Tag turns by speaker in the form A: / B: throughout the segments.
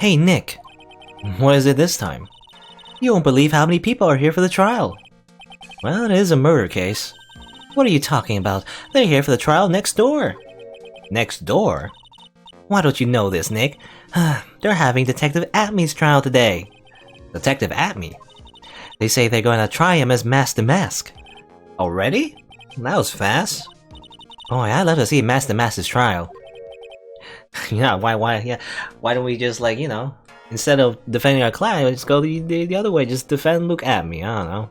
A: Hey Nick, what is it this time? You won't believe how many people are here for the trial. Well, it is a murder case. What are you talking about? They're here for the trial next door. Next door? Why don't you know this, Nick? They're having Detective Atme's trial today. Detective Atme? They say they're going to try him as Mask the Mask. Already? That was fast. Boy, I'd love to see Mask the Mask's trial. Yeah, why don't we just, like, you know, instead of defending our client, we just go the other way, just defend Luke Atme, I don't know.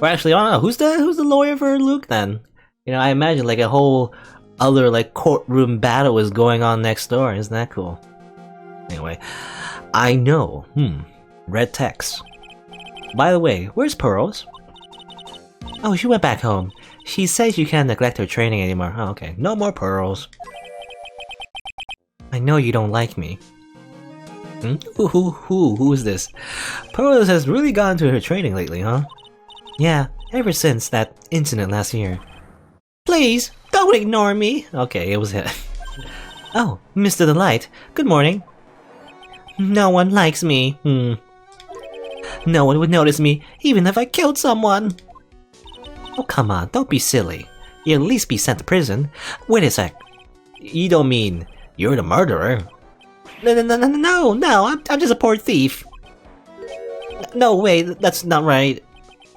A: Or actually, I don't know, who's the lawyer for Luke then? You know, I imagine like a whole other like courtroom battle is going on next door. Isn't that cool? Anyway, I know. Red text. By the way, where's Pearls? Oh, she went back home. She says she can't neglect her training anymore. Oh, okay. No more Pearls. I know you don't like me. Who is this? Pearls has really gotten to her training lately, huh? Yeah, ever since that incident last year. Please, don't ignore me! Okay, it was it. Oh, Mr. Delight, good morning. No one likes me. No one would notice me, even if I killed someone. Oh, come on, don't be silly. You'll at least be sent to prison. Wait a sec. You don't mean you're the murderer? No, I'm just a poor thief. No, wait, that's not right.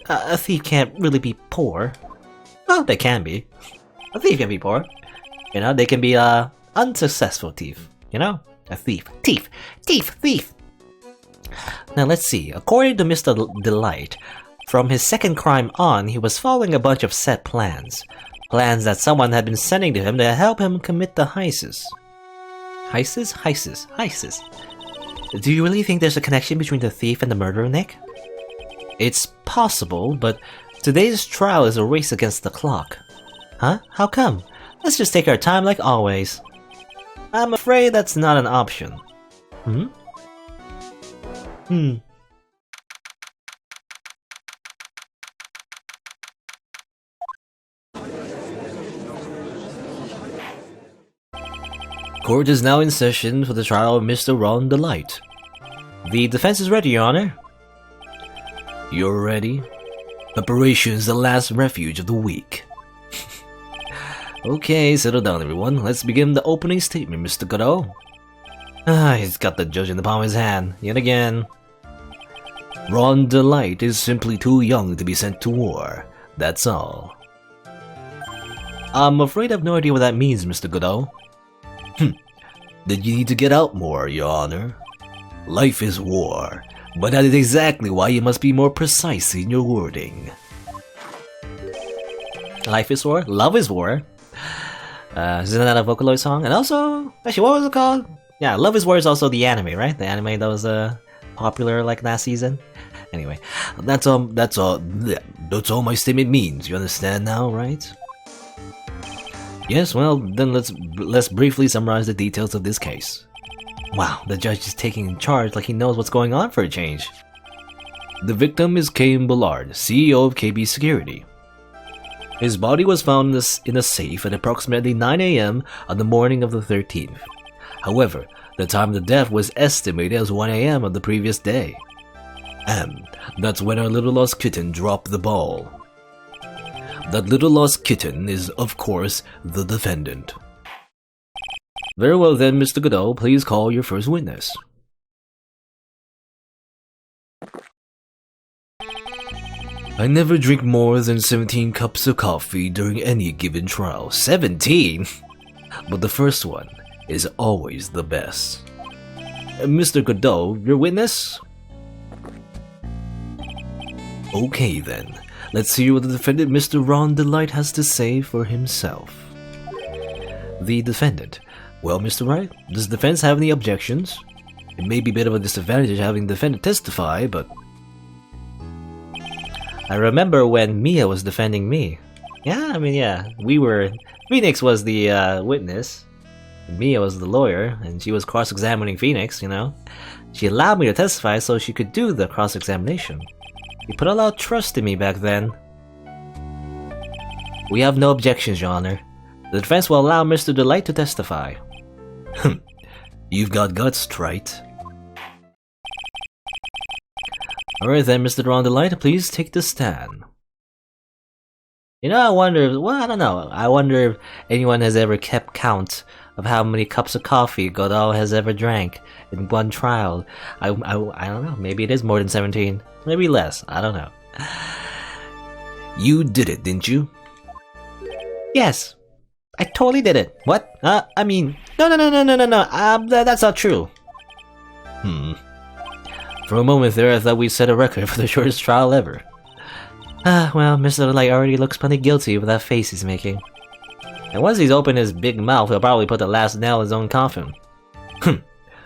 A: A thief can't really be poor. Well, they can be. A thief can be poor. You know, they can be a unsuccessful thief. You know? A thief. Thief! Now let's see. According to Mr. Delight, from his second crime on, he was following a bunch of set plans. Plans that someone had been sending to him to help him commit the heists. Heists. Do you really think there's a connection between the thief and the murderer, Nick? It's possible, but today's trial is a race against the clock. Huh? How come? Let's just take our time like always. I'm afraid that's not an option. Court is now in session for the trial of Mr. Ron Delight. The defense is ready, Your Honor. You're ready? Preparation is the last refuge of the week. Okay, settle down everyone. Let's begin the opening statement, Mr. Godot. He's got the judge in the palm of his hand, yet again. Ron Delight is simply too young to be sent to war. That's all. I'm afraid I've no idea what that means, Mr. Godot. Then you need to get out more, Your Honor. Life is war, but that is exactly why you must be more precise in your wording. Life is war? Love is war? Isn't that a Vocaloid song? And also, actually, what was it called? Yeah, Love is War is also the anime, right? The anime that was popular like last season. Anyway, that's all my statement means. You understand now, right? Yes, well, then let's briefly summarize the details of this case. Wow, the judge is taking charge like he knows what's going on for a change. The victim is Cain Bullard, CEO of KB Security. His body was found in a safe at approximately 9 AM on the morning of the 13th. However, the time of the death was estimated as 1 AM of the previous day. And that's when our little lost kitten dropped the ball. That little lost kitten is, of course, the defendant. Very well then, Mr. Godot, please call your first witness. I never drink more than 17 cups of coffee during any given trial. 17? But the first one is always the best. Mr. Godot, your witness? Okay then, let's hear what the defendant Mr. Ron Delight has to say for himself. The defendant. Well, Mr. Wright, does the defense have any objections? It may be a bit of a disadvantage having the defendant testify, but... I remember when Mia was defending me. Yeah, I mean, yeah, Phoenix was the witness. Mia was the lawyer, and she was cross-examining Phoenix, you know. She allowed me to testify so she could do the cross-examination. She put a lot of trust in me back then. We have no objections, Your Honor. The defense will allow Mr. Delight to testify. You've got guts, Wright. Alright then, Mr. Delight, please take the stand. You know, I wonder, well, I don't know. I wonder if anyone has ever kept count of how many cups of coffee Godot has ever drank in one trial. I don't know. Maybe it is more than 17. Maybe less. I don't know. You did it, didn't you? Yes. I totally did it. What? I mean, no. That's not true. For a moment there, I thought we set a record for the shortest trial ever. Well, Mr. Light already looks plenty guilty with that face he's making. And once he's opened his big mouth, he'll probably put the last nail in his own coffin.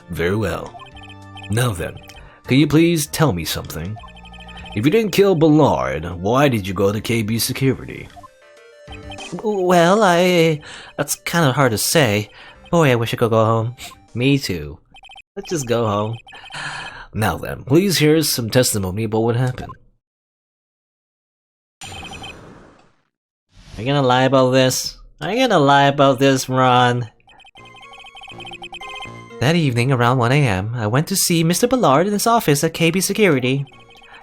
A: Very well. Now then, can you please tell me something? If you didn't kill Ballard, why did you go to KB Security? Well, that's kind of hard to say. Boy, I wish I could go home. Me too. Let's just go home. Now then, please hear some testimony about what happened. Are you gonna lie about this? Are you gonna lie about this, Ron? That evening, around 1 AM, I went to see Mr. Ballard in his office at KB Security.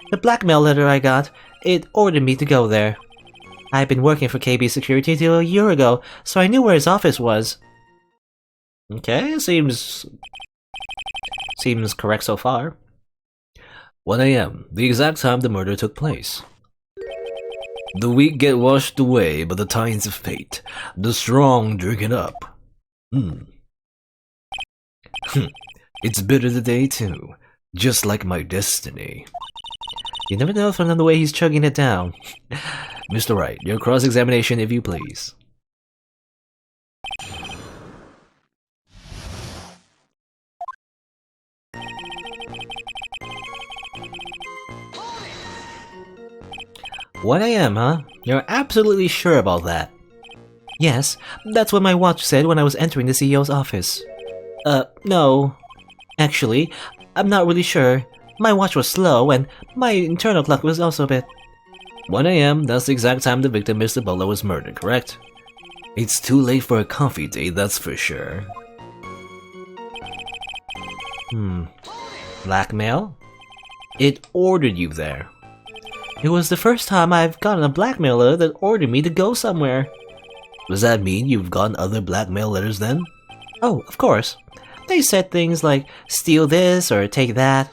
A: The blackmail letter I got, it ordered me to go there. I had been working for KB Security till a year ago, so I knew where his office was. Okay, seems correct so far. 1 AM, the exact time the murder took place. The weak get washed away by the tides of fate. The strong drink it up. It's bitter today too, just like my destiny. You never know from the way he's chugging it down. Mr. Wright, your cross-examination if you please. "1 AM, huh? You're absolutely sure about that?" "Yes, that's what my watch said when I was entering the CEO's office." No. Actually, I'm not really sure. My watch was slow, and my internal clock was also a bit... 1 AM, that's the exact time the victim, Mr. Bolo, was murdered, correct? It's too late for a coffee date, that's for sure. Blackmail? It ordered you there. It was the first time I've gotten a blackmail letter that ordered me to go somewhere. Does that mean you've gotten other blackmail letters then? Oh, of course. They said things like, steal this or take that.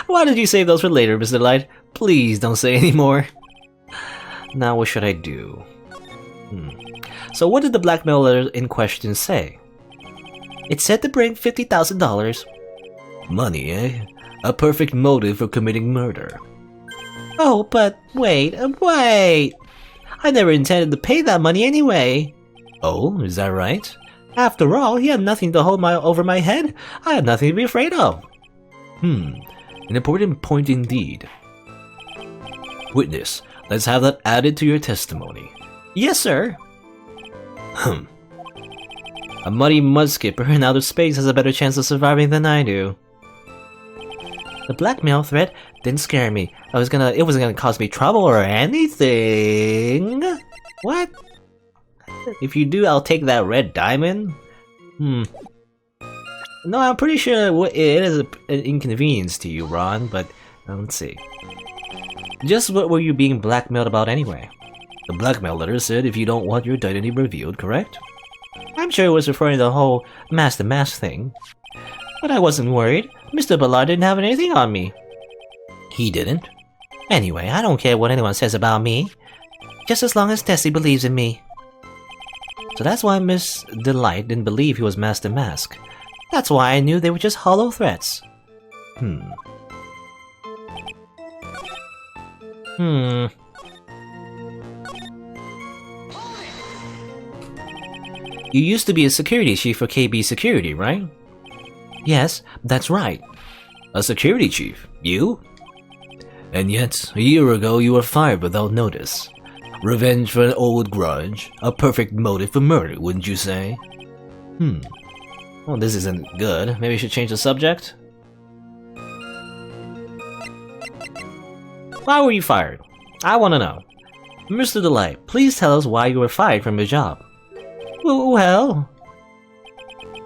A: Why did you save those for later, Mr. Light? Please don't say any more. Now what should I do? So what did the blackmail letter in question say? It said to bring $50,000. Money, eh? A perfect motive for committing murder. Oh, but wait. I never intended to pay that money anyway. Oh, is that right? After all, he had nothing to hold over my head. I had nothing to be afraid of. An important point indeed. Witness, let's have that added to your testimony. Yes, sir. A muddy mudskipper in outer space has a better chance of surviving than I do. The blackmail threat didn't scare me. It wasn't gonna cause me trouble or anything. What? If you do, I'll take that red diamond? No, I'm pretty sure it is an inconvenience to you, Ron, but let's see. Just what were you being blackmailed about anyway? The blackmail letter said if you don't want your identity revealed, correct? I'm sure it was referring to the whole mask-to-mask thing. But I wasn't worried. Mr. Ballard didn't have anything on me. He didn't? Anyway, I don't care what anyone says about me. Just as long as Tessie believes in me. So that's why Miss Delight didn't believe he was mask-to-mask. That's why I knew they were just hollow threats. You used to be a security chief for KB Security, right? Yes, that's right. A security chief? You? And yet, a year ago you were fired without notice. Revenge for an old grudge. A perfect motive for murder, wouldn't you say? Well, this isn't good. Maybe we should change the subject? Why were you fired? I want to know. Mr. Delight, please tell us why you were fired from your job. Well,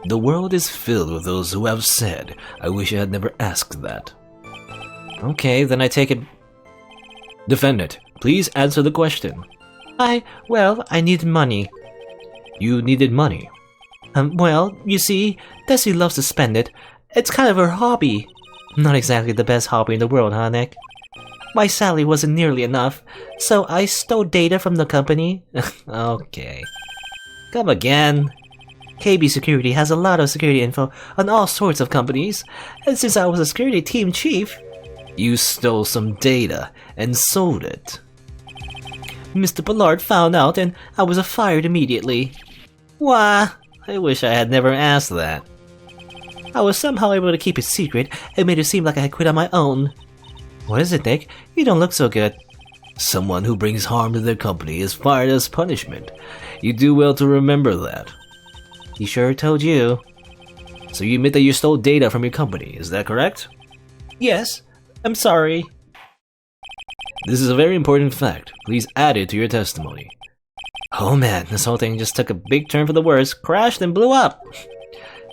A: The world is filled with those who have said, I wish I had never asked that. Okay, then I take it. Defendant, please answer the question.
B: Well, I need money.
A: You needed money.
B: Well, you see, Desi loves to spend it. It's kind of her hobby. Not exactly the best hobby in the world, huh, Nick? My salary wasn't nearly enough, so I stole data from the company.
A: Okay. Come again.
B: KB Security has a lot of security info on all sorts of companies, and since I was a security team chief...
A: You stole some data and sold it.
B: Mr. Ballard found out and I was fired immediately.
A: Why? I wish I had never asked that.
B: I was somehow able to keep it secret and made it seem like I had quit on my own. What is it, Nick? You don't look so good.
A: Someone who brings harm to their company is fired as punishment. You do well to remember that.
B: He sure told you.
A: So you admit that you stole data from your company, is that correct?
B: Yes. I'm sorry.
A: This is a very important fact. Please add it to your testimony.
B: Oh man, this whole thing just took a big turn for the worse, crashed and blew up.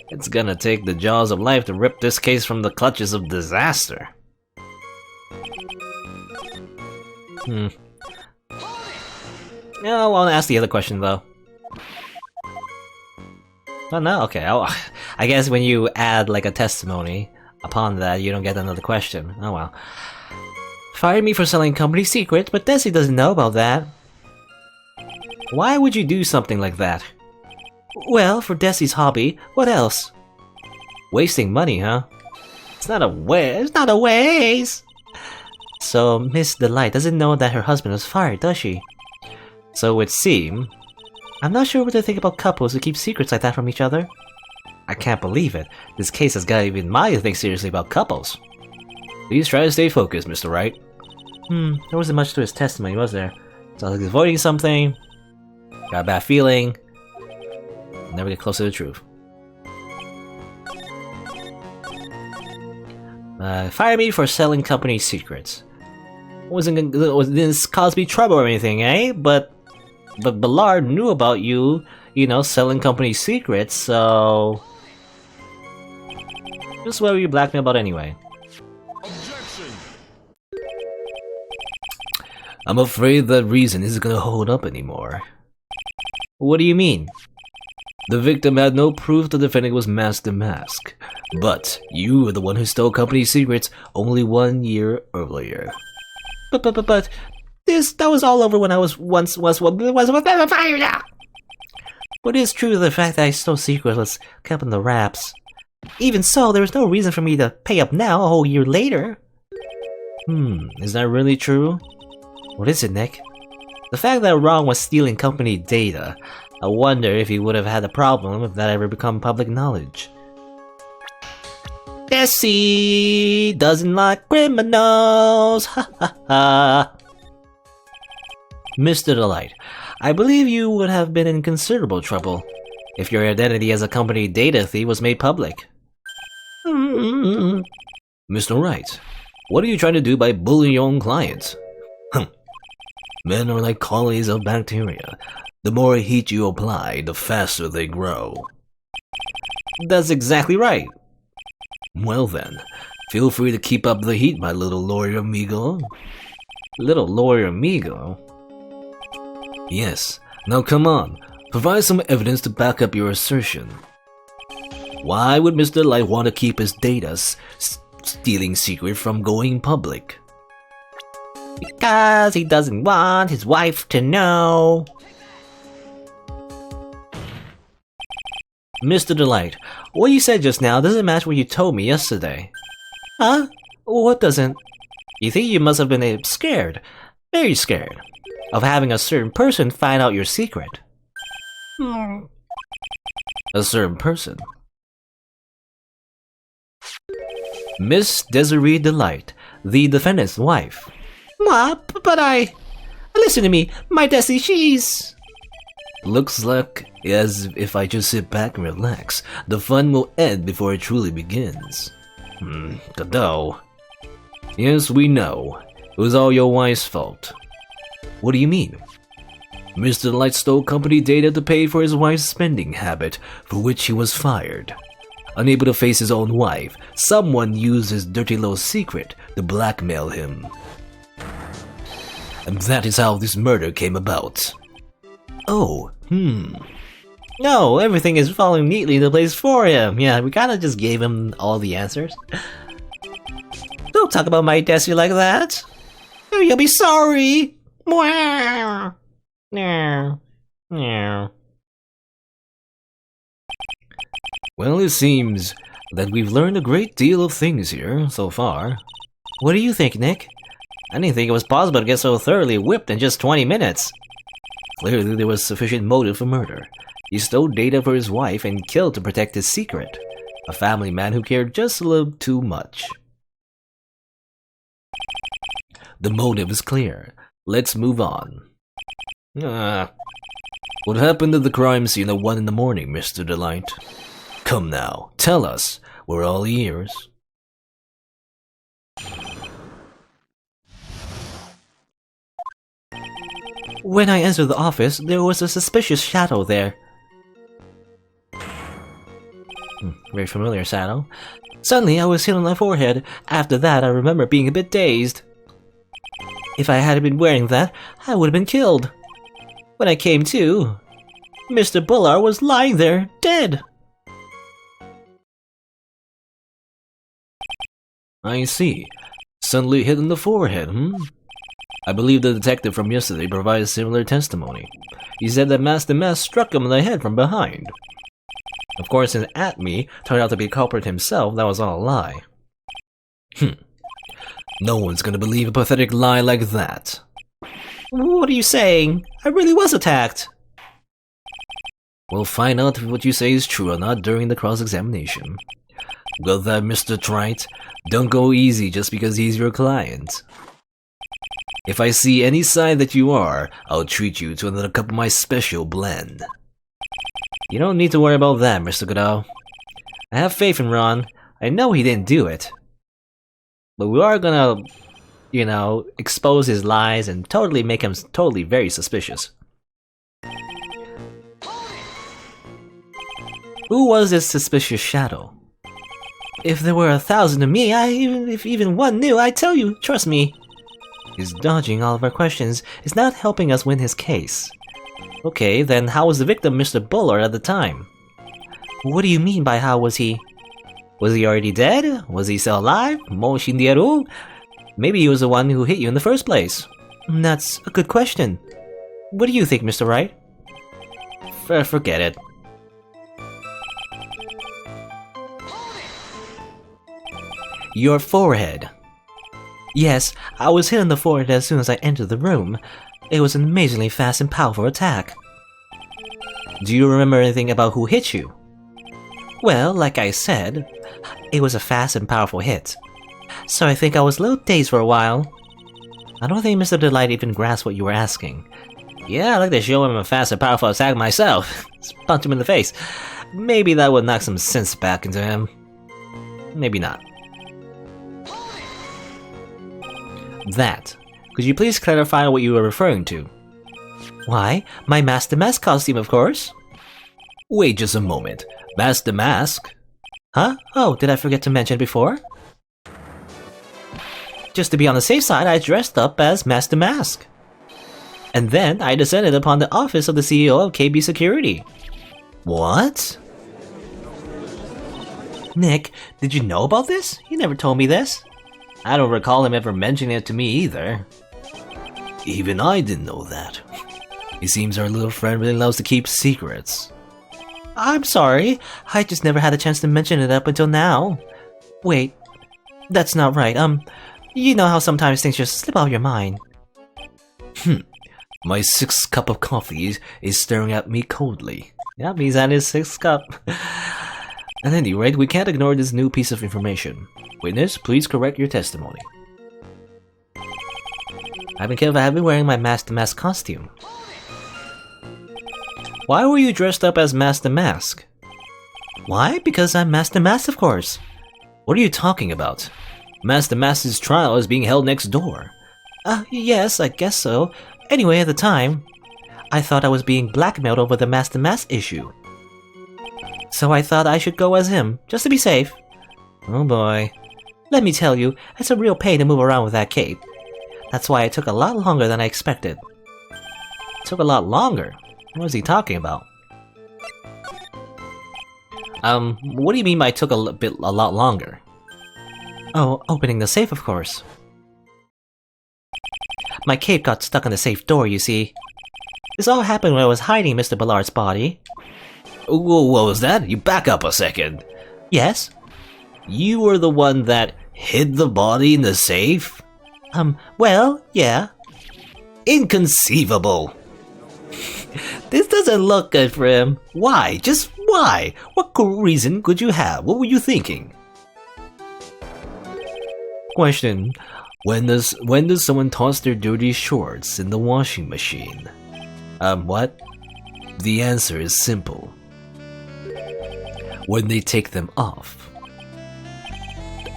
A: It's gonna take the jaws of life to rip this case from the clutches of disaster.
B: Yeah, I want to ask the other question though. Oh no, okay. I guess when you add like a testimony upon that, you don't get another question. Oh well. Fired me for selling company secrets, but Desi doesn't know about that.
A: Why would you do something like that?
B: Well, for Desi's hobby, what else?
A: Wasting money, huh?
B: It's not a waste! So, Miss Delight doesn't know that her husband was fired, does she?
A: So it would seem.
B: I'm not sure what to think about couples who keep secrets like that from each other.
A: I can't believe it. This case has got even Maya to think seriously about couples. Please try to stay focused, Mr. Wright.
B: There wasn't much to his testimony, was there? Sounds like he's avoiding something.
A: Got a bad feeling. Never get close to the truth.
B: Fire me for selling company secrets. Didn't cause me trouble or anything, eh? But Ballard knew about you, selling company secrets, so... Just what were you blackmail about anyway?
C: Objection.
A: I'm afraid that reason isn't gonna hold up anymore.
B: What do you mean?
A: The victim had no proof the defendant was masked to mask. But you were the one who stole company secrets only 1 year earlier.
B: But that was all over when I was once fired. But it is true the fact that I stole secrets was kept in the wraps. Even so, there was no reason for me to pay up now a whole year later.
A: Is that really true?
B: What is it, Nick? The fact that Ron was stealing company data, I wonder if he would have had a problem if that ever become public knowledge. Desi doesn't like criminals, ha ha ha.
A: Mr. Delight, I believe you would have been in considerable trouble if your identity as a company data thief was made public. Mr. Wright, what are you trying to do by bullying your own clients? Men are like colonies of bacteria. The more heat you apply, the faster they grow.
B: That's exactly right.
A: Well then, feel free to keep up the heat, my little lawyer amigo.
B: Little lawyer amigo?
A: Yes. Now come on, provide some evidence to back up your assertion. Why would Mr. Light want to keep his data stealing secret from going public?
B: Because he doesn't want his wife to know.
A: Mr. Delight, what you said just now doesn't match what you told me yesterday.
B: Huh? What doesn't?
A: You think you must have been scared, very scared, of having a certain person find out your secret. A certain person. Miss Desiree Delight, the defendant's wife.
B: But listen to me, my Desi, she's...
A: Looks like as if I just sit back and relax, the fun will end before it truly begins. Godot. Yes, we know. It was all your wife's fault.
B: What do you mean?
A: Mr. Light stole company data to pay for his wife's spending habit, for which he was fired. Unable to face his own wife, someone used his dirty little secret to blackmail him. And that is how this murder came about. Oh,
B: No, everything is falling neatly into place for him. Yeah, we kinda just gave him all the answers. Don't talk about my Desi like that. Oh, you'll be sorry. Well,
A: it seems that we've learned a great deal of things here so far.
B: what do you think, Nick? I didn't think it was possible to get so thoroughly whipped in just 20 minutes.
A: Clearly there was sufficient motive for murder. He stole data for his wife and killed to protect his secret. A family man who cared just a little too much. The motive is clear. Let's move on. What happened at the crime scene at 1 in the morning, Mr. Delight? Come now, tell us. We're all ears.
B: When I entered the office, there was a suspicious shadow there. Very familiar shadow. Suddenly, I was hit on my forehead. After that, I remember being a bit dazed. If I had been wearing that, I would have been killed. When I came to, Mr. Bullard was lying there, dead.
A: I see. Suddenly hit on the forehead, I believe the detective from yesterday provided similar testimony. He said that Master Mask struck him in the head from behind. Of course, his "at me" turned out to be the culprit himself. That was all a lie. No one's gonna believe a pathetic lie like that.
B: What are you saying? I really was attacked.
A: We'll find out if what you say is true or not during the cross-examination. Got that, Mr. Wright? Don't go easy just because he's your client. If I see any sign that you are, I'll treat you to another cup of my special blend.
B: You don't need to worry about that, Mr. Godot. I have faith in Ron. I know he didn't do it. But we are gonna, expose his lies and totally make him very suspicious. Who was this suspicious shadow? If there were 1,000 of me, if even one knew, I'd tell you, trust me. He's dodging all of our questions. It's not helping us win his case. Okay, then how was the victim Mr. Bullard at the time? What do you mean by how was he? Was he already dead? Was he still alive? Mo Shinderu? Maybe he was the one who hit you in the first place. That's a good question. What do you think, Mr. Wright?
A: Forget it.
B: Your forehead. Yes, I was hit on the forehead as soon as I entered the room. It was an amazingly fast and powerful attack. Do you remember anything about who hit you? Well, like I said, it was a fast and powerful hit. So I think I was a little dazed for a while. I don't think Mr. Delight even grasped what you were asking. Yeah, I'd like to show him a fast and powerful attack myself. Just punch him in the face. Maybe that would knock some sense back into him. Maybe not. That. Could you please clarify what you were referring to? Why, my Master Mask costume, of course.
A: Wait just a moment. Master Mask?
B: Huh? Oh, did I forget to mention before? Just to be on the safe side, I dressed up as Master Mask. And then I descended upon the office of the CEO of KB Security.
A: What?
B: Nick, did you know about this? You never told me this. I don't recall him ever mentioning it to me either.
A: Even I didn't know that. It seems our little friend really loves to keep secrets.
B: I'm sorry, I just never had a chance to mention it up until now. Wait, that's not right. You know how sometimes things just slip out of your mind.
A: My 6th cup of coffee is staring at me coldly.
B: Yep, he's at his 6th cup.
A: At any rate, we can't ignore this new piece of information. Witness, please correct your testimony.
B: I've been wearing my Master Mask costume. Why were you dressed up as Master Mask? Why? Because I'm Master Mask, of course.
A: What are you talking about? Master Mask's trial is being held next door.
B: Yes, I guess so. Anyway, at the time, I thought I was being blackmailed over the Master Mask issue. So I thought I should go as him, just to be safe. Oh boy. Let me tell you, it's a real pain to move around with that cape. That's why it took a lot longer than I expected. It took a lot longer? What is he talking about? What do you mean by took a lot longer? Oh, opening the safe, of course. My cape got stuck in the safe door, you see. This all happened when I was hiding Mr. Ballard's body.
A: What was that? You back up a second.
B: Yes?
A: You were the one that hid the body in the safe?
B: Well, yeah.
A: Inconceivable.
B: This doesn't look good for him.
A: Why? Just why? What reason could you have? What were you thinking? Question. When does someone toss their dirty shorts in the washing machine? What? The answer is simple. When they take them off.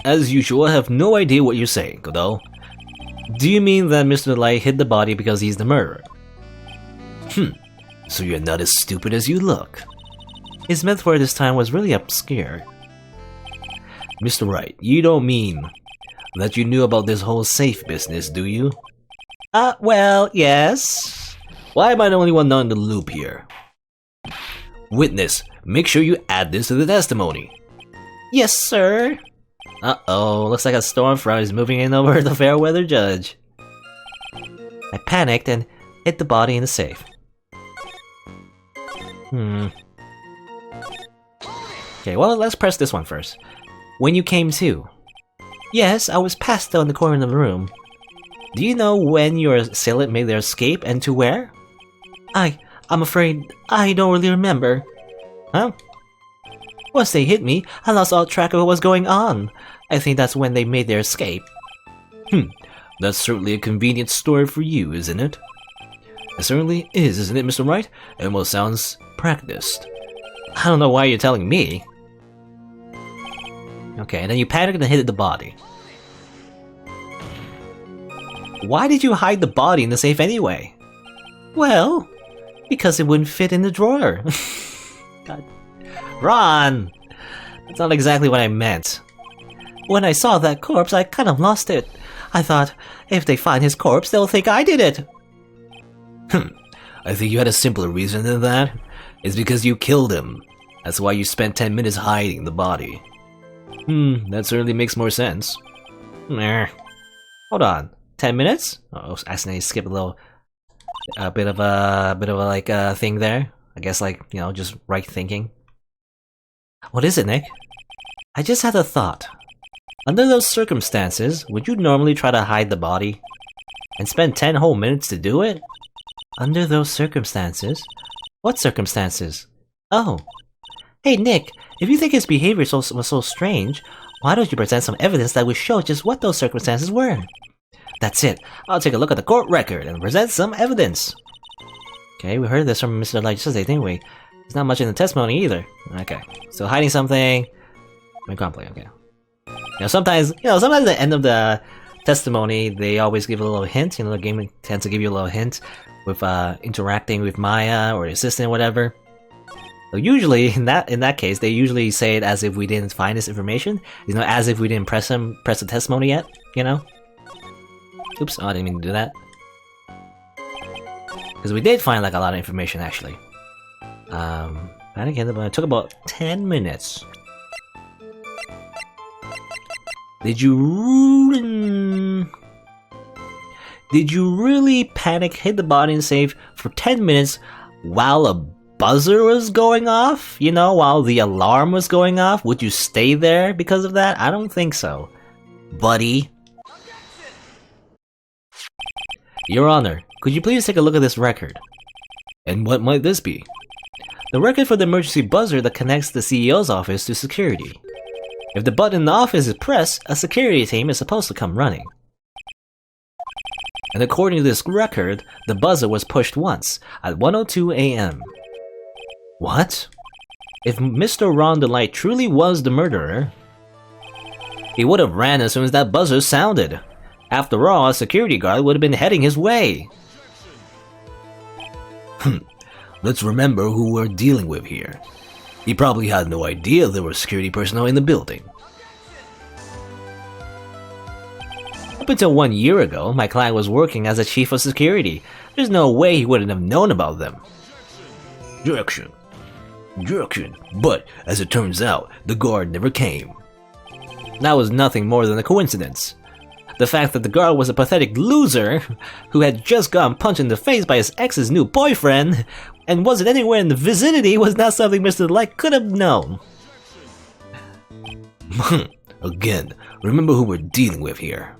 A: As usual, I have no idea what you're saying, Godot. Do you mean that Mr. Light hid the body because he's the murderer? So you're not as stupid as you look.
B: His metaphor this time was really obscure.
A: Mr. Wright, you don't mean that you knew about this whole safe business, do you?
B: Well, yes.
A: Why am I the only one not in the loop here? Witness, make sure you add this to the testimony.
B: Yes, sir.
A: Uh-oh, looks like a storm front is moving in over the fair weather judge.
B: I panicked and hid the body in the safe.
A: Okay, well, let's press this one first. When you came to.
B: Yes, I was passed out in the corner of the room.
A: Do you know when your assailant made their escape and to where?
B: I'm afraid I don't really remember.
A: Huh?
B: Once they hit me, I lost all track of what was going on. I think that's when they made their escape.
A: That's certainly a convenient story for you, isn't it? It certainly is, isn't it, Mr. Wright? And well, sounds practiced.
B: I don't know why you're telling me.
A: Okay, and then you panicked and hid the body.
B: Why did you hide the body in the safe anyway? Well, because it wouldn't fit in the drawer.
A: God. Ron! That's not exactly what I meant.
B: When I saw that corpse, I kind of lost it. I thought, if they find his corpse, they'll think I did it.
A: I think you had a simpler reason than that. It's because you killed him. That's why you spent 10 minutes hiding the body. That certainly makes more sense.
B: Hold on. 10 minutes? Oh, I accidentally skipped a bit of a thing there. I guess just right thinking. What is it, Nick?
A: I just had a thought. Under those circumstances, would you normally try to hide the body? And spend 10 whole minutes to do it?
B: Under those circumstances? What circumstances? Oh. Hey, Nick, if you think his behavior was so strange, why don't you present some evidence that would show just what those circumstances were?
A: That's it. I'll take a look at the court record and present some evidence.
B: Okay, we heard this from Mr. Light yesterday, didn't we? There's not much in the testimony either. Okay, so hiding something... Complete, okay. Sometimes at the end of the testimony, they always give a little hint. The game tends to give you a little hint with interacting with Maya or the assistant or whatever. So usually, in that case, they usually say it as if we didn't find this information. As if we didn't press the testimony yet, Oops, I didn't mean to do that. Because we did find a lot of information, actually. It took about 10 minutes.
A: Did you really panic, hit the body and save for 10 minutes while a buzzer was going off? While the alarm was going off? Would you stay there because of that? I don't think so, buddy. Your Honor, could you please take a look at this record? And what might this be? The record for the emergency buzzer that connects the CEO's office to security. If the button in the office is pressed, a security team is supposed to come running. And according to this record, the buzzer was pushed once, at 1:02 a.m. What? If Mr. Ron DeLight truly was the murderer, he would have ran as soon as that buzzer sounded. After all, a security guard would have been heading his way. Let's remember who we're dealing with here. He probably had no idea there were security personnel in the building.
B: Up until 1 year ago, my client was working as a chief of security. There's no way he wouldn't have known about them.
A: Direction. But, as it turns out, the guard never came.
B: That was nothing more than a coincidence. The fact that the guard was a pathetic loser who had just gotten punched in the face by his ex's new boyfriend and wasn't anywhere in the vicinity was not something Mr. Delight could have known.
A: Again, remember who we're dealing with here.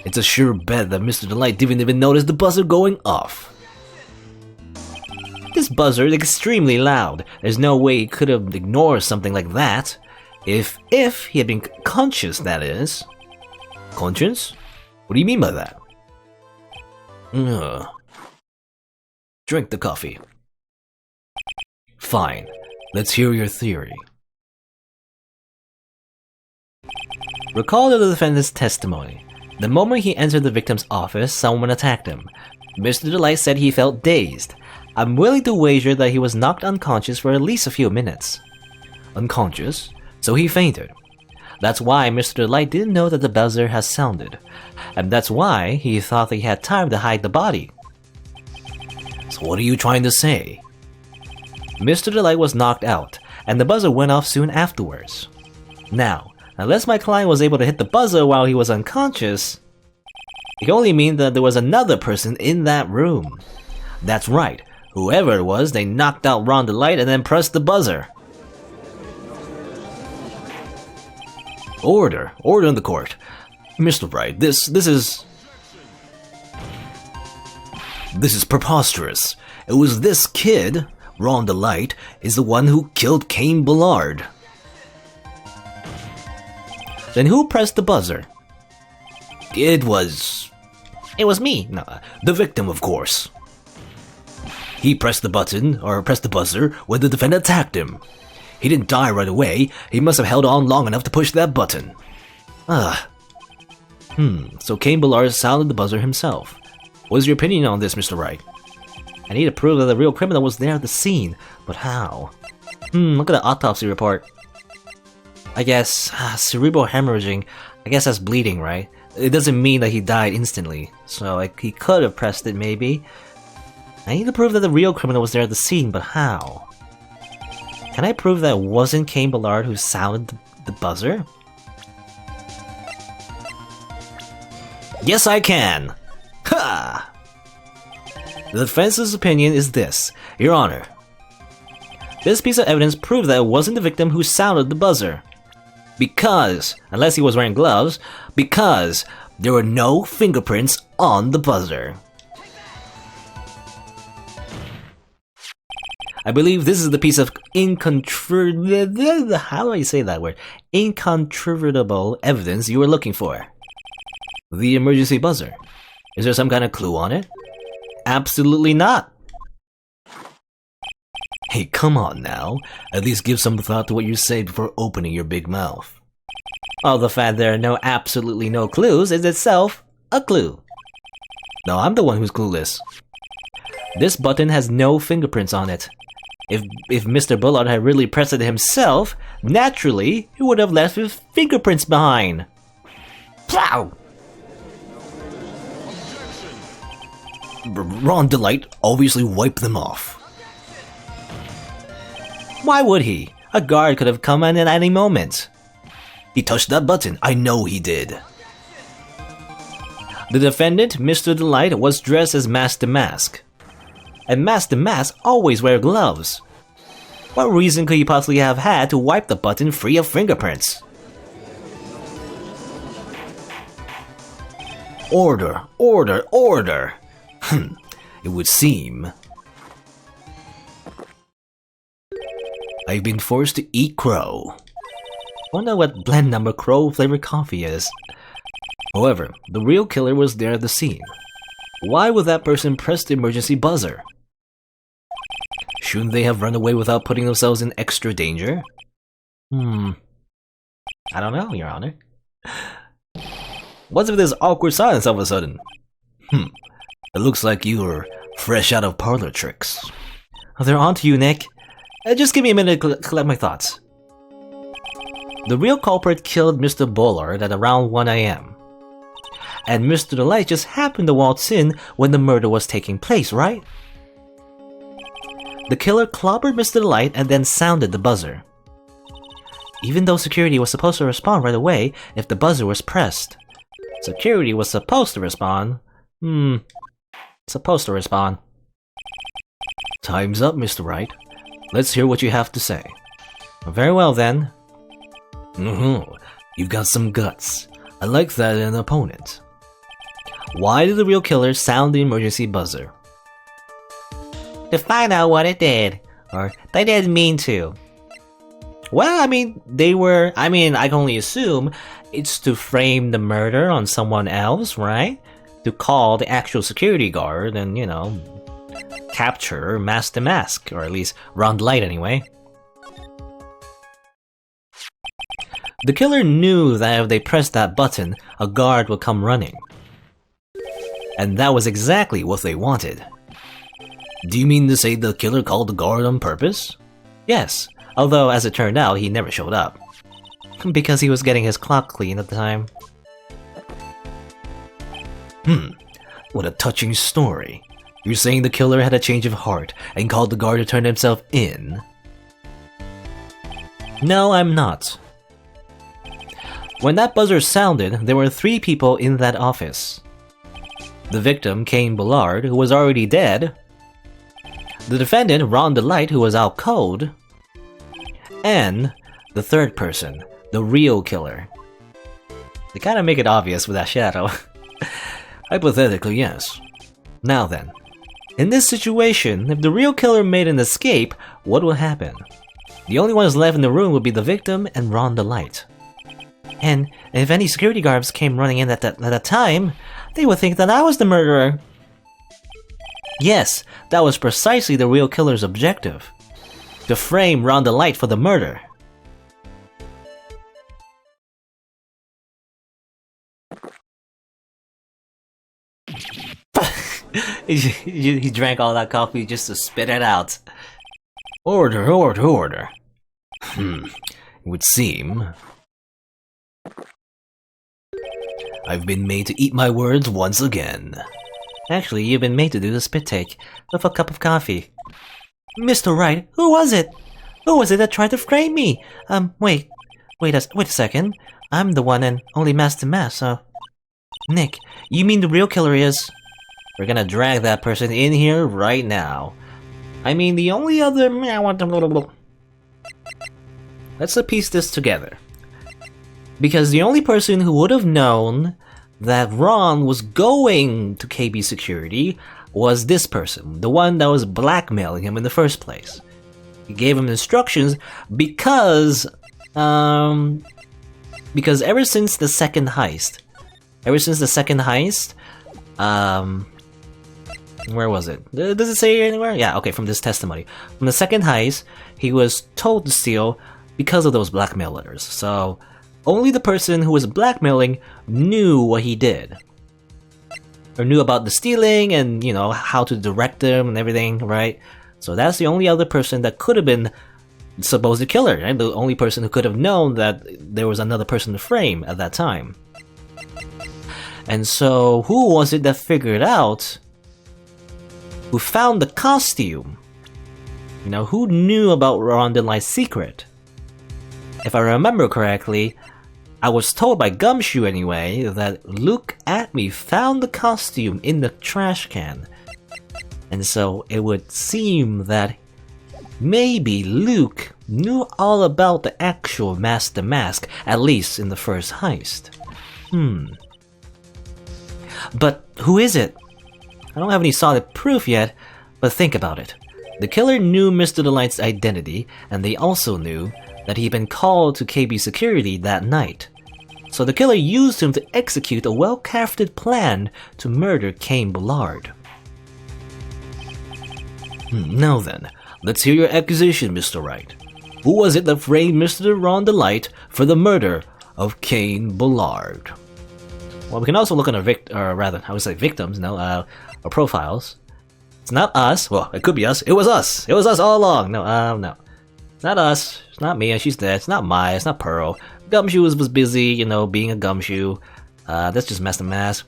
A: It's a sure bet that Mr. Delight didn't even notice the buzzer going off.
B: This buzzer is extremely loud. There's no way he could have ignored something like that. If he had been conscious, that is.
A: Conscience? What do you mean by that? Drink the coffee. Fine. Let's hear your theory.
B: Recall the defendant's testimony. The moment he entered the victim's office, someone attacked him. Mr. Delight said he felt dazed. I'm willing to wager that he was knocked unconscious for at least a few minutes.
A: Unconscious? So he fainted.
B: That's why Mr. Delight didn't know that the buzzer has sounded. And that's why he thought that he had time to hide the body.
A: So what are you trying to say?
B: Mr. Delight was knocked out, and the buzzer went off soon afterwards. Now, unless my client was able to hit the buzzer while he was unconscious, it can only mean that there was another person in that room.
A: That's right. Whoever it was, they knocked out Ron Delight and then pressed the buzzer. Order in the court. Mr. Wright, this is preposterous. It was this kid, Ron Delight, is the one who killed Cain Ballard.
B: Then who pressed the buzzer?
A: It was
B: me.
A: No, the victim, of course. He pressed the buzzer when the defendant attacked him. He didn't die right away. He must have held on long enough to push that button.
B: So Cain Ballard sounded the buzzer himself. What is your opinion on this, Mr. Wright? I need to prove that the real criminal was there at the scene, but how? Look at the autopsy report. I guess, cerebral hemorrhaging, I guess that's bleeding, right? It doesn't mean that he died instantly, so like, he could have pressed it maybe. I need to prove that the real criminal was there at the scene, but how? Can I prove that it wasn't Cain Ballard who sounded the buzzer?
A: Yes, I can! Ha!
B: The defense's opinion is this, Your Honor. This piece of evidence proved that it wasn't the victim who sounded the buzzer.
A: Because, unless he was wearing gloves, because there were no fingerprints on the buzzer.
B: I believe this is the piece of how do I say that word? Incontrovertible evidence you were looking for.
A: The emergency buzzer. Is there some kind of clue on it?
B: Absolutely not.
A: Hey, come on now. At least give some thought to what you say before opening your big mouth.
B: Well, the fact there are absolutely no clues is itself a clue.
A: No, I'm the one who's clueless.
B: This button has no fingerprints on it. If Mr. Bullard had really pressed it himself, naturally, he would have left his fingerprints behind. Plow!
A: Ron Delight obviously wiped them off.
B: Why would he? A guard could have come in at any moment.
A: He touched that button. I know he did.
B: The defendant, Mr. Delight, was dressed as Master Mask. And Master Mask always wear gloves. What reason could he possibly have had to wipe the button free of fingerprints?
A: Order. It would seem I've been forced to eat crow.
B: Wonder what blend number crow flavored coffee is.
A: However, the real killer was there at the scene. Why would that person press the emergency buzzer? Shouldn't they have run away without putting themselves in extra danger?
B: I don't know, Your Honor. What's with this awkward silence all of a sudden?
A: It looks like you're Fresh out of parlor tricks.
B: Oh, they're on to you, Nick. Just give me a minute to collect my thoughts. The real culprit killed Mr. Bullard at around 1 AM. And Mr. Delight just happened to waltz in when the murder was taking place, right? The killer clobbered Mr. Delight and then sounded the buzzer. Even though security was supposed to respond right away if the buzzer was pressed. Security was supposed to respond. Supposed to respond.
A: Time's up, Mr. Wright. Let's hear what you have to say.
B: Very well then.
A: You've got some guts. I like that in an opponent.
B: Why did the real killer sound the emergency buzzer? To find out what it did. Or they didn't mean to. Well, I can only assume it's to frame the murder on someone else, right? To call the actual security guard and, capture Master Mask, or at least Ron Light anyway. The killer knew that if they pressed that button, a guard would come running. And that was exactly what they wanted.
A: Do you mean to say the killer called the guard on purpose?
B: Yes, although as it turned out, he never showed up. Because he was getting his clock cleaned at the time.
A: What a touching story. You're saying the killer had a change of heart and called the guard to turn himself in?
B: No, I'm not. When that buzzer sounded, there were 3 people in that office. The victim, Kane Bullard, who was already dead. The defendant, Ron Delight, who was out cold. And the third person, the real killer. They kinda make it obvious with that shadow.
A: Hypothetically, yes.
B: Now then, in this situation, if the real killer made an escape, what will happen? The only ones left in the room would be the victim and Ron Delight. And if any security guards came running in at that time, they would think that I was the murderer. Yes, that was precisely the real killer's objective. To frame Ron Delight for the murder. He drank all that coffee just to spit it out.
A: Order, order, order. It would seem I've been made to eat my words once again.
B: Actually, you've been made to do the spit take with a cup of coffee. Mr. Wright, who was it? Who was it that tried to frame me? Wait a second. I'm the one and only Master Mask, so... Nick, you mean the real killer is... We're gonna drag that person in here right now. I mean, the only other... Let's piece this together. Because the only person who would have known that Ron was going to KB Security was this person, the one that was blackmailing him in the first place. He gave him instructions because ever since the second heist, where was it? Does it say anywhere? Yeah, okay, from this testimony. From the second heist, he was told to steal because of those blackmail letters. So, only the person who was blackmailing knew what he did. Or knew about the stealing and, how to direct them and everything, right? So that's the only other person that could have been the supposed killer, right? The only person who could have known that there was another person to frame at that time. And so, who was it that figured out? Who found the costume? Who knew about Ron Delight's secret? If I remember correctly, I was told by Gumshoe anyway that Luke Atme found the costume in the trash can. And so it would seem that maybe Luke knew all about the actual Master Mask, at least in the first heist. But who is it? I don't have any solid proof yet, but think about it. The killer knew Mr. Delight's identity, and they also knew that he'd been called to KB Security that night. So the killer used him to execute a well-crafted plan to murder Kane Bullard.
A: Now then, let's hear your accusation, Mr. Wright. Who was it that framed Mr. Ron Delight for the murder of Kane Bullard?
B: Well, we can also look at our victims, or profiles.
A: It's not us. Well, it could be us. It was us. It was us all along. No, no. It's not us. It's not me. She's dead. It's not Maya. It's not Pearl. Gumshoe was busy, you know, being a gumshoe. That's just Master Mask.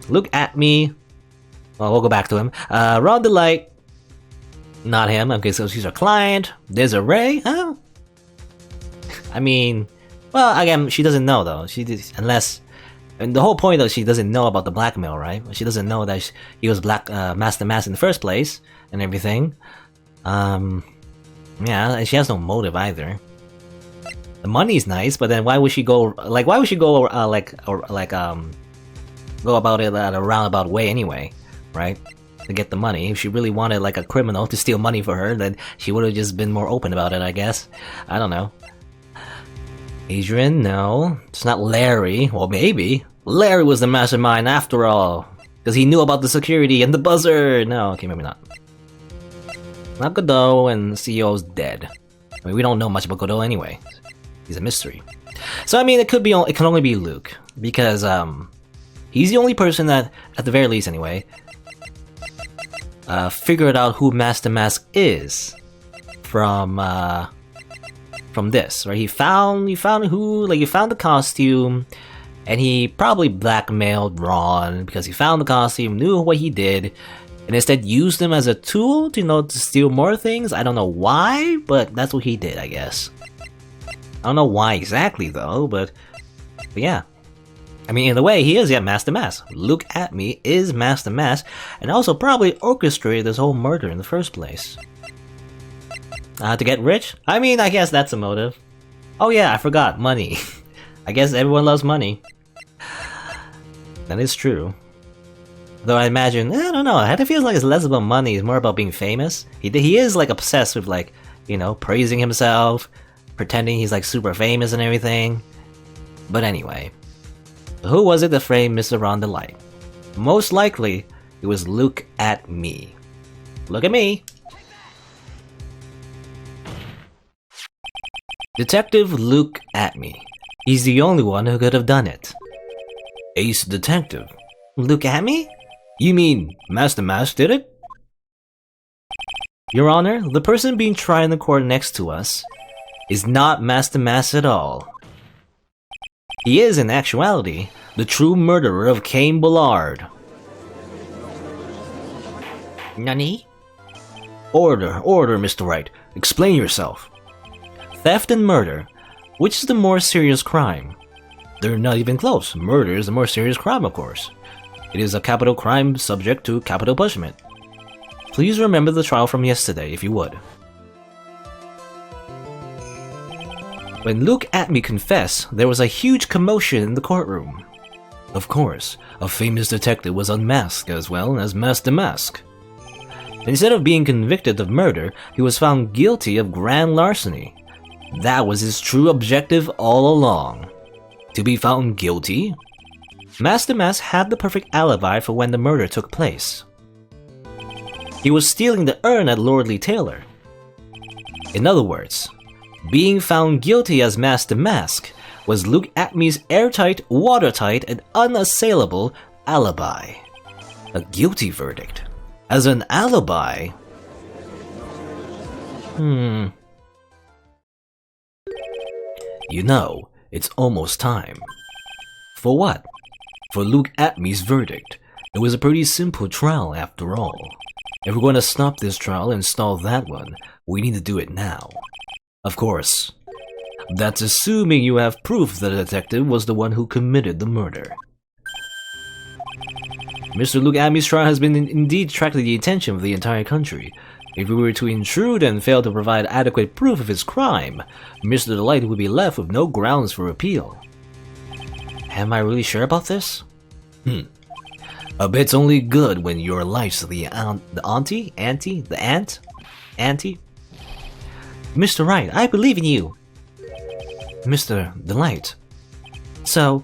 A: Look at me. Well, we'll go back to him. Ron Delight. Not him. Okay, so she's our client. There's a Ray. Huh? I mean, well, again, she doesn't know though. Unless, and the whole point though, she doesn't know about the blackmail, right? She doesn't know that he was Master Mask in the first place and everything. Yeah, she has no motive either. The money's nice, but then why would she go? Like, why would she go? Go about it at a roundabout way anyway, right? To get the money. If she really wanted like a criminal to steal money for her, then she would have just been more open about it, I guess. I don't know. Adrian, no. It's not Larry. Well, maybe. Larry was the mastermind after all. Because he knew about the security and the buzzer. No, okay, maybe not. Not Godot, and the CEO's dead. I mean, we don't know much about Godot anyway. He's a mystery. So, I mean, it can only be Luke. Because, he's the only person that, at the very least anyway, figured out who Master Mask is from this, right? He found the costume, and he probably blackmailed Ron because he found the costume, knew what he did, and instead used him as a tool to, you know, to steal more things. I don't know why, but that's what he did, I guess. I don't know why exactly though, but yeah. I mean, in a way, he is, yeah, Master Mask. Look at me is Master Mask, and also probably orchestrated this whole murder in the first place. To get rich? I mean, I guess that's a motive. Oh yeah, I forgot, money. I guess everyone loves money. That is true. Though I imagine, I don't know, it feels like it's less about money, it's more about being famous. He is like obsessed with like, you know, praising himself, pretending he's like super famous and everything. But anyway. Who was it that framed Mr. Ron Delight? Most likely, it was Look at me. Look at me! Detective Look at me. He's the only one who could have done it. Ace Detective.
B: Look at me?
A: You mean Master Mask did it? Your Honor, the person being tried in the court next to us is not Master Mask at all. He is, in actuality, the true murderer of Cain Bullard.
B: Nani?
A: Order, Mr. Wright. Explain yourself. Theft and murder. Which is the more serious crime? They're not even close. Murder is the more serious crime, of course. It is a capital crime subject to capital punishment. Please remember the trial from yesterday, if you would. When Look at me confessed, there was a huge commotion in the courtroom. Of course, a famous detective was unmasked as well as Master Mask. Instead of being convicted of murder, he was found guilty of grand larceny. That was his true objective all along. To be found guilty? Master Mask had the perfect alibi for when the murder took place. He was stealing the urn at Lordly Taylor. In other words, being found guilty as Master Mask was Look at me's airtight, watertight, and unassailable alibi. A guilty verdict. As an alibi? You know, it's almost time. For what? For Look at me's verdict. It was a pretty simple trial after all. If we're going to stop this trial and stall that one, we need to do it now. Of course. That's assuming you have proof that the detective was the one who committed the murder. Mr. Look at me's trial has been indeed attracting the attention of the entire country. If we were to intrude and fail to provide adequate proof of his crime, Mr. Delight would be left with no grounds for appeal. Am I really sure about this? A bit's only good when your life's the auntie?
B: Mr. Wright, I believe in you.
A: Mr. Delight.
B: So,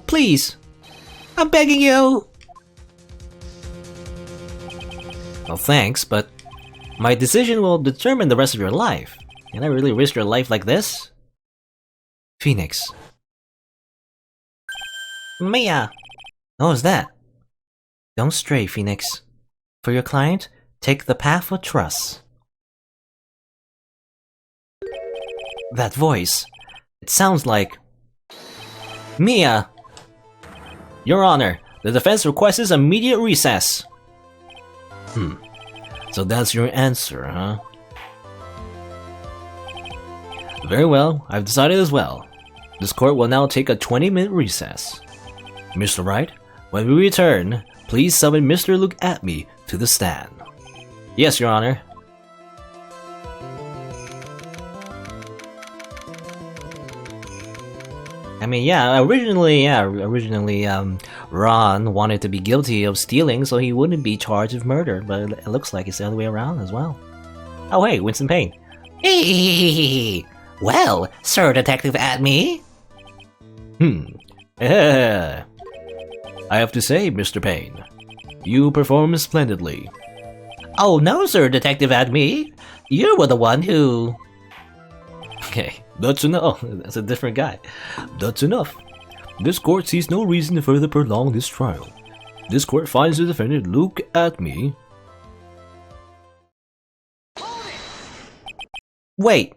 B: please. I'm begging you.
A: Well, thanks, but my decision will determine the rest of your life. Can I really risk your life like this? Phoenix.
B: Mia.
A: Oh, is that?
B: Don't stray, Phoenix.
A: For your client, take the path of trust. That voice. It sounds like... Mia! Your Honor, the defense requests immediate recess. So that's your answer, huh? Very well, I've decided as well. This court will now take a 20-minute recess. Mr. Wright, when we return, please summon Mr. Look at me to the stand. Yes, Your Honor. I mean, originally, Ron wanted to be guilty of stealing so he wouldn't be charged with murder, but it looks like it's the other way around as well. Oh hey, Winston Payne.
B: Well, Sir Detective Adme.
A: I have to say, Mr. Payne, you performed splendidly.
B: Oh no, Sir Detective Adme. You were the one who...
A: Okay, that's enough. Oh, that's a different guy. That's enough. This court sees no reason to further prolong this trial. This court finds the defendant Look at me.
B: Wait!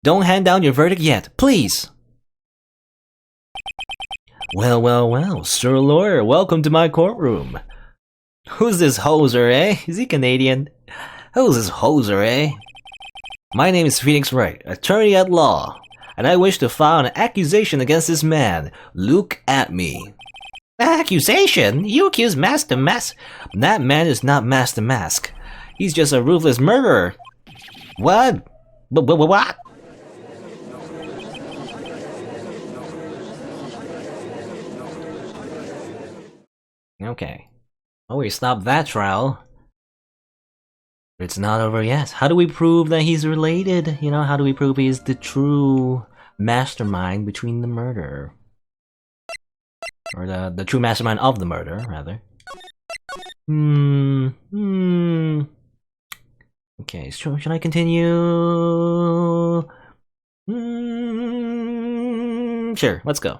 B: Don't hand down your verdict yet, please!
A: Well, Sir Lawyer, welcome to my courtroom.
B: Who's this hoser, eh? Is he Canadian? Who's this hoser, eh?
A: My name is Phoenix Wright, attorney at law, and I wish to file an accusation against this man. Look at me.
B: Accusation? You accuse Master Mask?
A: That man is not Master Mask. He's just a ruthless murderer.
B: What? What?
A: Okay. Oh, we stopped that trial. It's not over yet. How do we prove that he's related? You know, how do we prove he's the true mastermind between the murder? Or the true mastermind of the murder, rather. Okay, should I continue? Sure, let's go.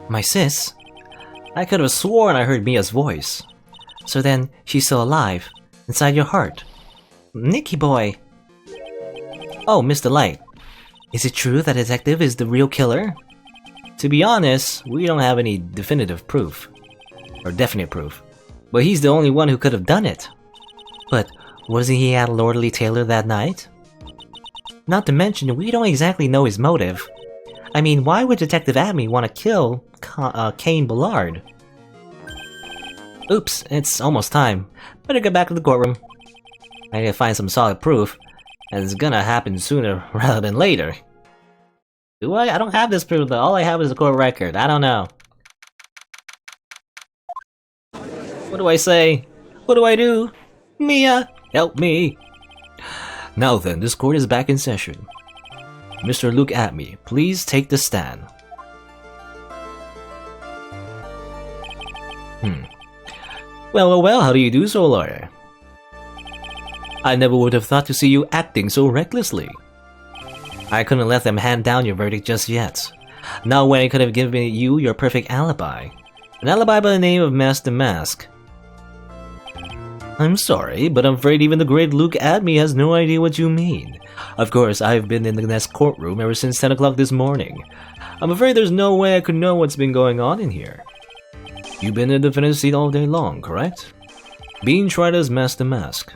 A: My sis? I could have sworn I heard Mia's voice. So then, she's still alive, inside your heart.
B: Nicky boy.
A: Oh, Mr. Light. Is it true that Detective is the real killer? To be honest, we don't have any definitive proof. Or definite proof. But he's the only one who could have done it.
B: But wasn't he at Lordly Taylor that night? Not to mention, we don't exactly know his motive. I mean, why would Detective Adme want to kill Kane Ballard?
A: Oops, it's almost time. Better get back to the courtroom. I need to find some solid proof, and it's gonna happen sooner rather than later. Do I? I don't have this proof though. All I have is a court record. I don't know. What do I say? What do I do? Mia, help me! Now then, this court is back in session. Mr. Look at me. Please take the stand. Well, how do you do so, lawyer? I never would have thought to see you acting so recklessly. I couldn't let them hand down your verdict just yet. Not when I could have given you your perfect alibi. An alibi by the name of Master Mask. I'm sorry, but I'm afraid even the great Look at me has no idea what you mean. Of course, I've been in the next courtroom ever since 10 o'clock this morning. I'm afraid there's no way I could know what's been going on in here. You've been in the defendant's seat all day long, correct? Being tried as Master Mask.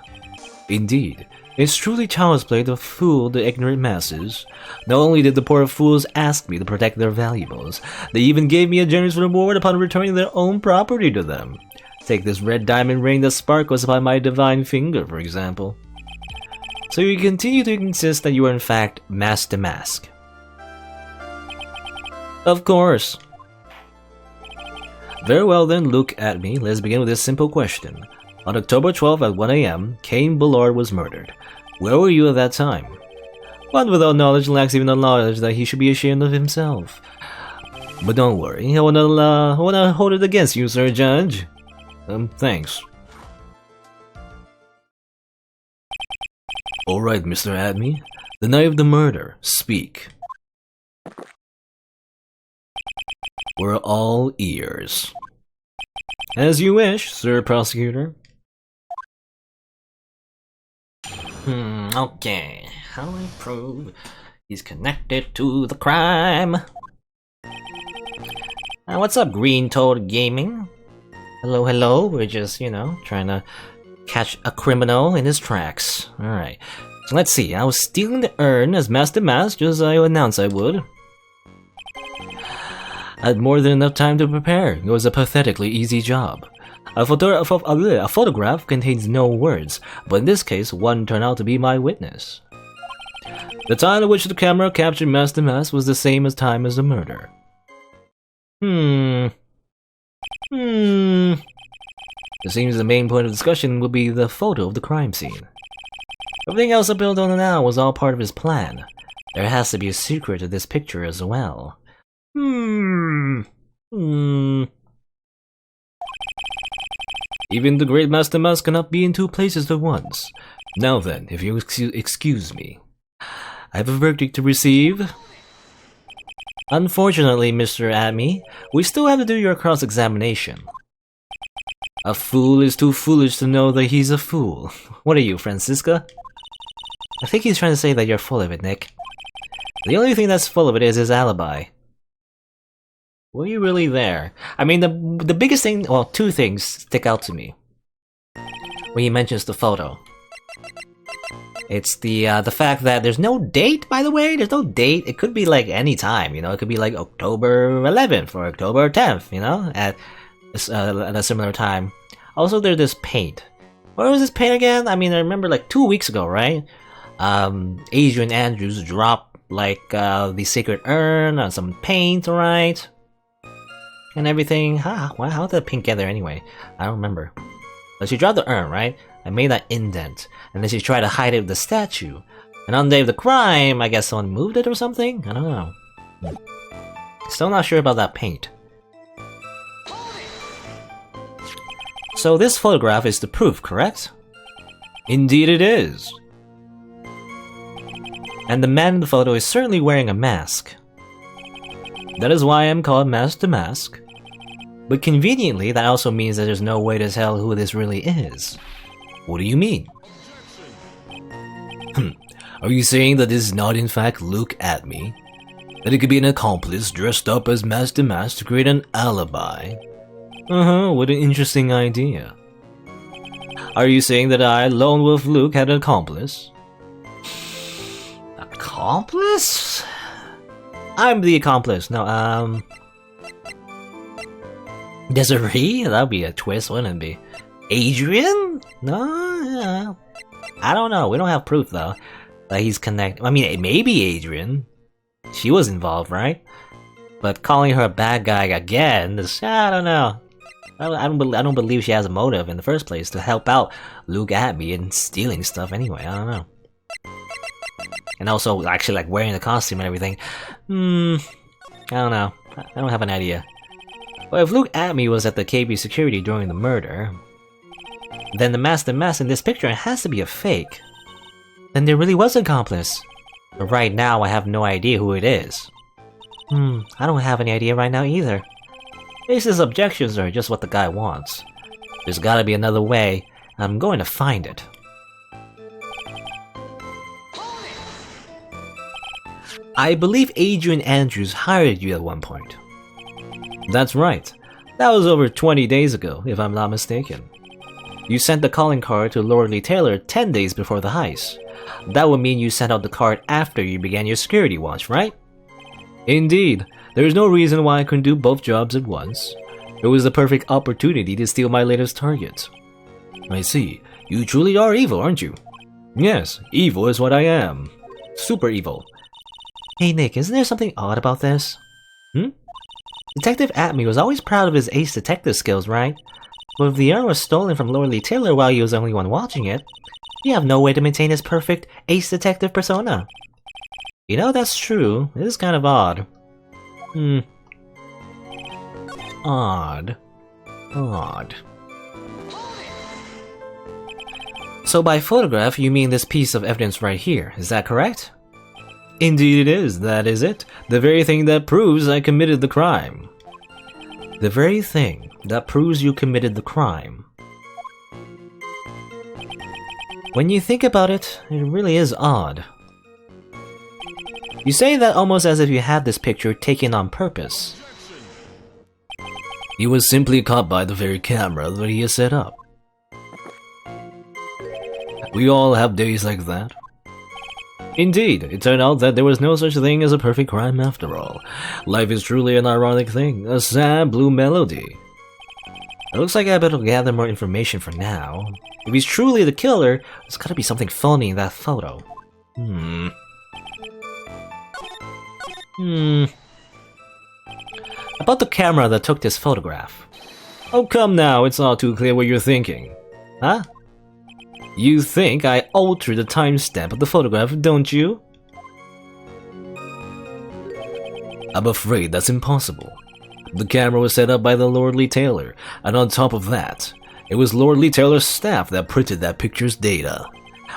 A: Indeed, it's truly child's play to fool the ignorant masses. Not only did the poor fools ask me to protect their valuables, they even gave me a generous reward upon returning their own property to them. Take this red diamond ring that sparkles upon my divine finger, for example. So you continue to insist that you are in fact Master Mask? Of course. Very well then, Look at me. Let's begin with this simple question. On October 12th at 1 AM, Kane Ballard was murdered. Where were you at that time? One without knowledge lacks even the knowledge that he should be ashamed of himself. But don't worry, I wanna hold it against you, Sir Judge. Thanks. Alright, Mr. Adme. The night of the murder. Speak. We're all ears. As you wish, Sir Prosecutor. Okay. How do I prove he's connected to the crime? What's up, Green Toad Gaming? Hello, hello. We're just, trying to catch a criminal in his tracks. Alright. So let's see. I was stealing the urn as Master Mask, just as I announced I would. I had more than enough time to prepare. It was a pathetically easy job. A photograph contains no words, but in this case, one turned out to be my witness. The time at which the camera captured Master Mask was the same as time as the murder. It seems the main point of discussion will be the photo of the crime scene. Everything else I built on now was all part of his plan. There has to be a secret to this picture as well. Even the great Master Mask cannot be in two places at once. Now then, if you excuse me. I have a verdict to receive. Unfortunately, Mr. Adme, we still have to do your cross-examination. A fool is too foolish to know that he's a fool. What are you, Francisca? I think he's trying to say that you're full of it, Nick. The only thing that's full of it is his alibi. Were you really there? I mean, the biggest thing, well, two things stick out to me when he mentions the photo. It's the fact that there's no date, by the way. There's no date. It could be like any time, It could be like October 11th or October 10th, at a similar time. Also, there's this paint. Where was this paint again? I mean, I remember like 2 weeks ago, right? Adrian Andrews dropped like the sacred urn and some paint, right? And everything. How did that paint get there anyway? I don't remember. But she dropped the urn, right? I made that indent, and then she tried to hide it with the statue. And on the day of the crime, I guess someone moved it or something? I don't know. Still not sure about that paint. So this photograph is the proof, correct? Indeed it is. And the man in the photo is certainly wearing a mask. That is why I'm called Master Mask. But conveniently, that also means that there's no way to tell who this really is. What do you mean? Are you saying that this is not in fact Luke Adme? That it could be an accomplice dressed up as Master Mask to create an alibi? What an interesting idea. Are you saying that I, Lone Wolf Luke, had an accomplice? Accomplice? I'm the accomplice. No, Desiree? That'd be a twist, wouldn't it be? Adrian? No, I don't know. We don't have proof though that he's connected. I mean, maybe Adrian. She was involved, right? But calling her a bad guy again, I don't know. I don't believe she has a motive in the first place to help out Luke Adme in stealing stuff anyway. I don't know. And also, actually, like wearing the costume and everything. I don't know. I don't have an idea. But if Luke Adme was at the KB security during the murder, then the Master Mask in this picture has to be a fake. Then there really was an accomplice. But right now, I have no idea who it is. I don't have any idea right now either. Ace's objections are just what the guy wants. There's gotta be another way, and I'm going to find it. I believe Adrian Andrews hired you at one point. That's right. That was over 20 days ago, if I'm not mistaken. You sent the calling card to Lordly Taylor 10 days before the heist. That would mean you sent out the card after you began your security watch, right? Indeed. There is no reason why I couldn't do both jobs at once. It was the perfect opportunity to steal my latest target. I see. You truly are evil, aren't you? Yes, evil is what I am. Super evil. Hey Nick, isn't there something odd about this? Detective Adme was always proud of his ace detective skills, right? But if the urn was stolen from Lordly Taylor while he was the only one watching it, you have no way to maintain his perfect ace detective persona. You know, that's true. It is kind of odd. Odd. So by photograph, you mean this piece of evidence right here, is that correct? Indeed it is, that is it. The very thing that proves I committed the crime. The very thing that proves you committed the crime. When you think about it, it really is odd. You say that almost as if you had this picture taken on purpose. He was simply caught by the very camera that he has set up. We all have days like that. Indeed, it turned out that there was no such thing as a perfect crime after all. Life is truly an ironic thing, a sad blue melody. It looks like I better gather more information for now. If he's truly the killer, there's gotta be something funny in that photo. About the camera that took this photograph. Oh come now, it's all too clear what you're thinking. Huh? You think I altered the timestamp of the photograph, don't you? I'm afraid that's impossible. The camera was set up by the Lord Lee Taylor, and on top of that, it was Lord Lee Taylor's staff that printed that picture's data.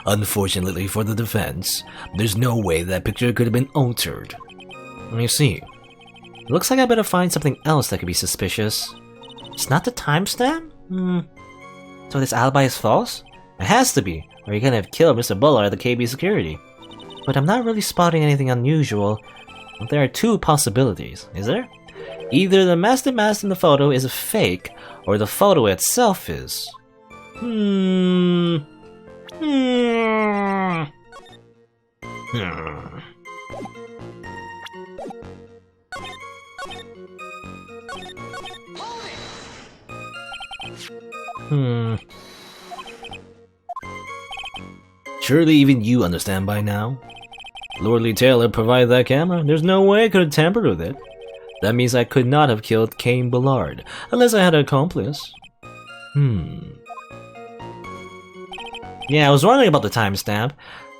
A: Unfortunately for the defense, there's no way that picture could have been altered. Let me see. It looks like I better find something else that could be suspicious. It's not the timestamp? So this alibi is false? It has to be, or you couldn't have killed Mr. Bullard at the KB security. But I'm not really spotting anything unusual. There are two possibilities, is there? Either the masked in the photo is a fake, or the photo itself is. Surely even you understand by now. Lord Lee Taylor provided that camera. There's no way I could have tampered with it. That means I could not have killed Cain Bullard, unless I had an accomplice. Yeah, I was wondering about the timestamp.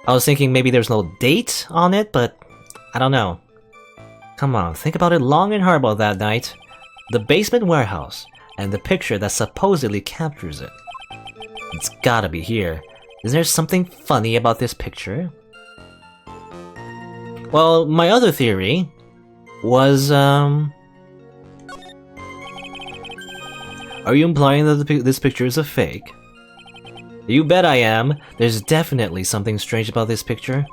A: I was thinking maybe there's no date on it, but I don't know. Come on, think about it long and hard about that night. The basement warehouse, and the picture that supposedly captures it. It's gotta be here. Is there something funny about this picture? Well, my other theory was, are you implying that this picture is a fake? You bet I am. There's definitely something strange about this picture.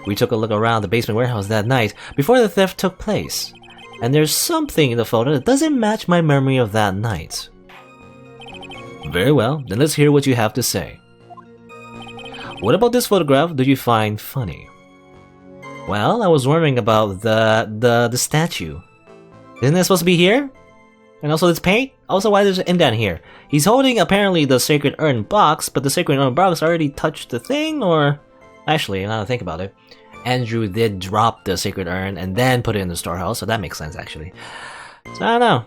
A: We took a look around the basement warehouse that night, before the theft took place, and there's something in the photo that doesn't match my memory of that night. Very well, then let's hear what you have to say. What about this photograph do you find funny? Well, I was wondering about the statue. Isn't it supposed to be here? And also this paint? Also, why there's an indent here? He's holding apparently the Sacred Urn box, but the Sacred Urn box already touched the thing, or... Actually, now that I think about it, Andrew did drop the Sacred Urn and then put it in the storehouse, so that makes sense actually. So I don't know.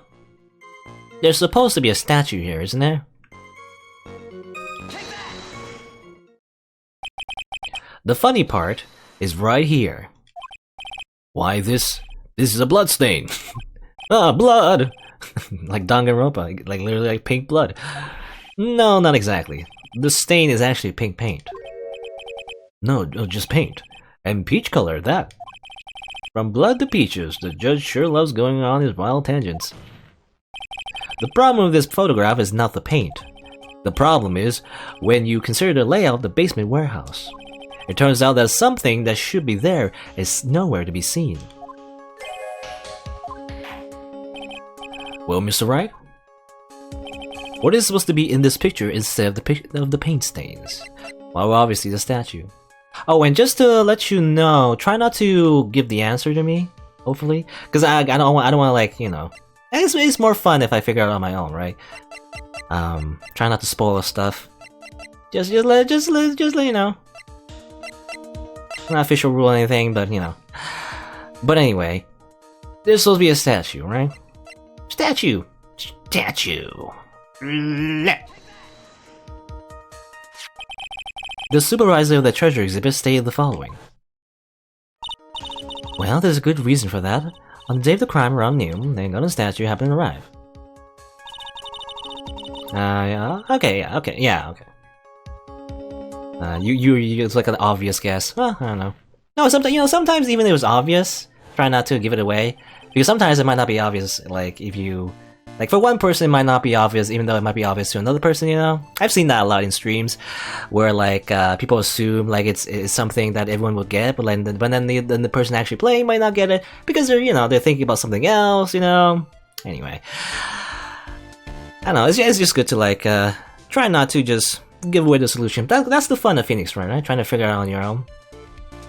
A: There's supposed to be a statue here, isn't there? The funny part is right here. Why this is a blood stain. Ah, blood! Like Danganronpa, like literally like pink blood. No, not exactly. The stain is actually pink paint. No, just paint. And peach color, that. From blood to peaches, the judge sure loves going on his wild tangents. The problem with this photograph is not the paint. The problem is when you consider the layout of the basement warehouse. It turns out that something that should be there is nowhere to be seen. Well, Mr. Wright? What is supposed to be in this picture instead of the paint stains? Well, obviously the statue. Oh, and just to let you know, try not to give the answer to me, hopefully. Because I don't want to, like, you know... It's more fun if I figure it out on my own, right? Try not to spoil stuff. Just let you know. Not official rule or anything, but you know. But anyway, there's supposed to be a statue, right? Statue! The supervisor of the treasure exhibit stated the following. Well, there's a good reason for that. On the day of the crime around noon, the gun and statue happened to arrive. Okay. It's like an obvious guess. Well, I don't know. No, sometimes even if it was obvious, try not to give it away. Because sometimes it might not be obvious, like, if you... Like, for one person, it might not be obvious, even though it might be obvious to another person, you know? I've seen that a lot in streams, where, like, people assume, like, it's something that everyone will get, but then the person actually playing might not get it, because they're, they're thinking about something else, you know? Anyway. I don't know, it's just good to, like, try not to just give away the solution. That's the fun of Phoenix Wright, right? Trying to figure it out on your own.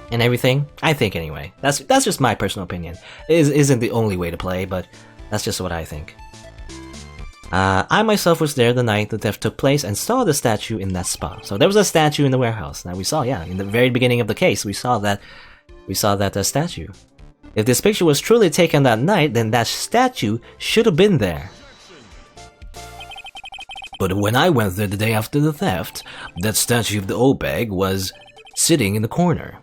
A: And everything. I think, anyway. That's just my personal opinion. It isn't the only way to play, but that's just what I think. I myself was there the night the theft took place and saw the statue in that spot. So there was a statue in the warehouse. Now we saw, yeah, in the very beginning of the case, we saw that statue. If this picture was truly taken that night, then that statue should have been there. But when I went there the day after the theft, that statue of the old bag was sitting in the corner.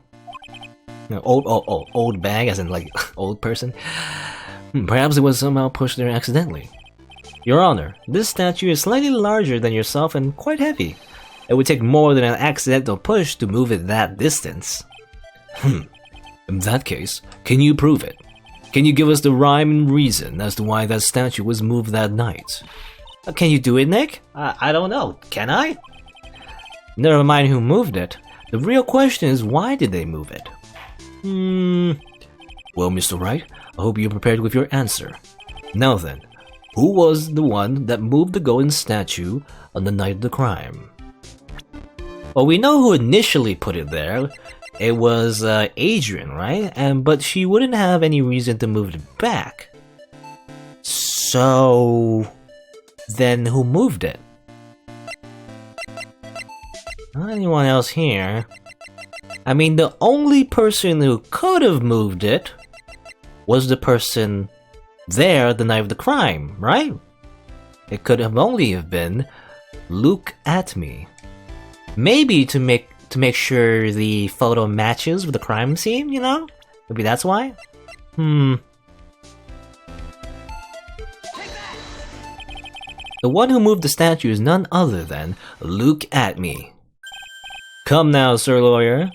A: Old bag, as in like old person. Perhaps it was somehow pushed there accidentally. Your Honor, this statue is slightly larger than yourself and quite heavy. It would take more than an accidental push to move it that distance. In that case, can you prove it? Can you give us the rhyme and reason as to why that statue was moved that night? Can you do it, Nick? I don't know. Can I? Never mind who moved it. The real question is, why did they move it? Well, Mr. Wright, I hope you're prepared with your answer. Now then, who was the one that moved the golden statue on the night of the crime? Well, we know who initially put it there. It was Adrian, right? But she wouldn't have any reason to move it back. So... then who moved it? Not anyone else here. I mean, the only person who could have moved it was the person there the night of the crime, right? It could have only have been Look at Me. Maybe to make sure the photo matches with the crime scene, you know? Maybe that's why? The one who moved the statue is none other than Look at Me. Come now, Sir Lawyer.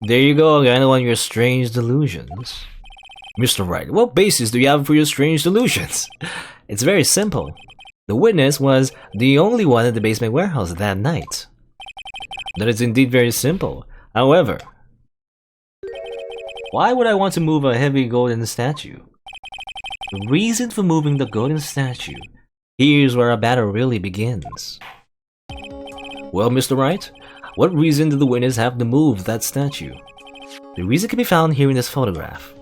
A: There you go again on your strange delusions. Mr. Wright, what basis do you have for your strange delusions? It's very simple. The witness was the only one at the basement warehouse that night. That is indeed very simple. However, why would I want to move a heavy golden statue? The reason for moving the golden statue, here's where our battle really begins. Well, Mr. Wright, what reason did the witness have to move that statue? The reason can be found here in this photograph.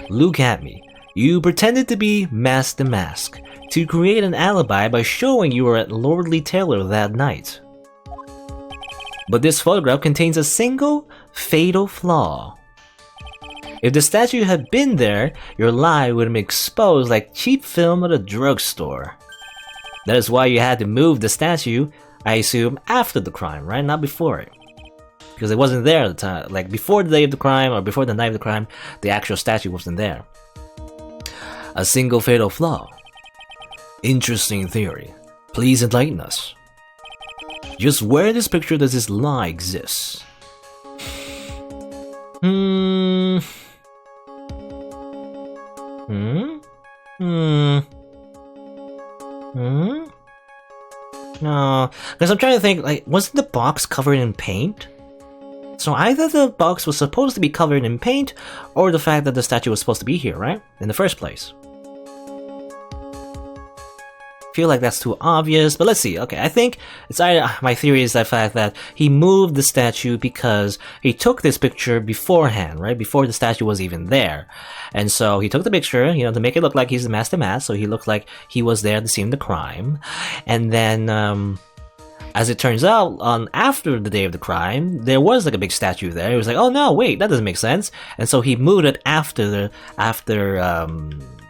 A: Look at me. You pretended to be Mask the Mask to create an alibi by showing you were at Lordly Taylor that night. But this photograph contains a single fatal flaw. If the statue had been there, your lie would have been exposed like cheap film at a drugstore. That is why you had to move the statue, I assume, after the crime, right? Not before it. Because it wasn't there at the time. Like, before the day of the crime, or before the night of the crime, the actual statue wasn't there. A single fatal flaw. Interesting theory. Please enlighten us. Just where in this picture does this lie exist? No, because I'm trying to think, like, wasn't the box covered in paint? So either the box was supposed to be covered in paint, or the fact that the statue was supposed to be here, right? In the first place. Feel like that's too obvious, but let's see. Okay, I think it's either, my theory is the fact that he moved the statue because he took this picture beforehand, right? Before the statue was even there. And so he took the picture, you know, to make it look like he's the Master Mask, so he looked like he was there at the scene of the crime. And then, as it turns out, after the day of the crime, there was like a big statue there. He was like, oh no, wait, that doesn't make sense. And so he moved it after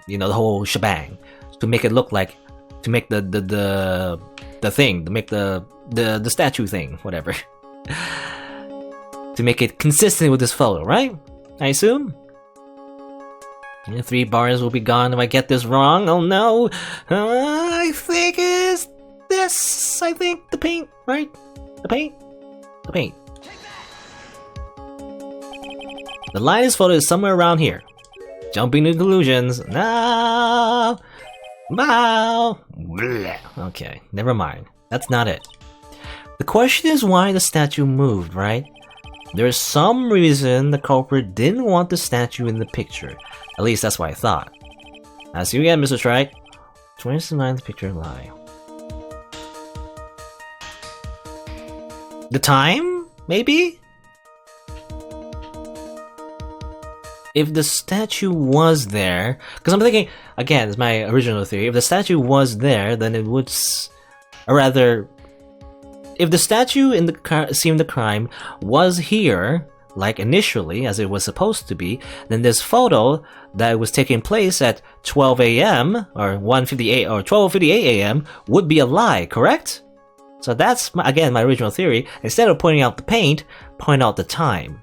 A: you know, the whole shebang, to make it look like, to make the thing, to make the statue thing, whatever. To make it consistent with this photo, right? I assume? Yeah, 3 bars will be gone if I get this wrong. Oh no! I think it's this! Yes, I think the paint, right? The paint? The paint. The Linus photo is somewhere around here. Jumping to conclusions. No! No! Okay, never mind. That's not it. The question is why the statue moved, right? There's some reason the culprit didn't want the statue in the picture. At least that's what I thought. Ask you again, Mr. Strike. 29th picture lie. The time? Maybe? If the statue was there, because I'm thinking, again, it's my original theory, if the statue was there, then it would, or rather, if the statue in the scene of the crime was here, like initially, as it was supposed to be, then this photo that was taking place at 12 a.m. or 1:58 or 12:58 a.m. would be a lie, correct? So that's, again, my original theory. Instead of pointing out the paint, point out the time.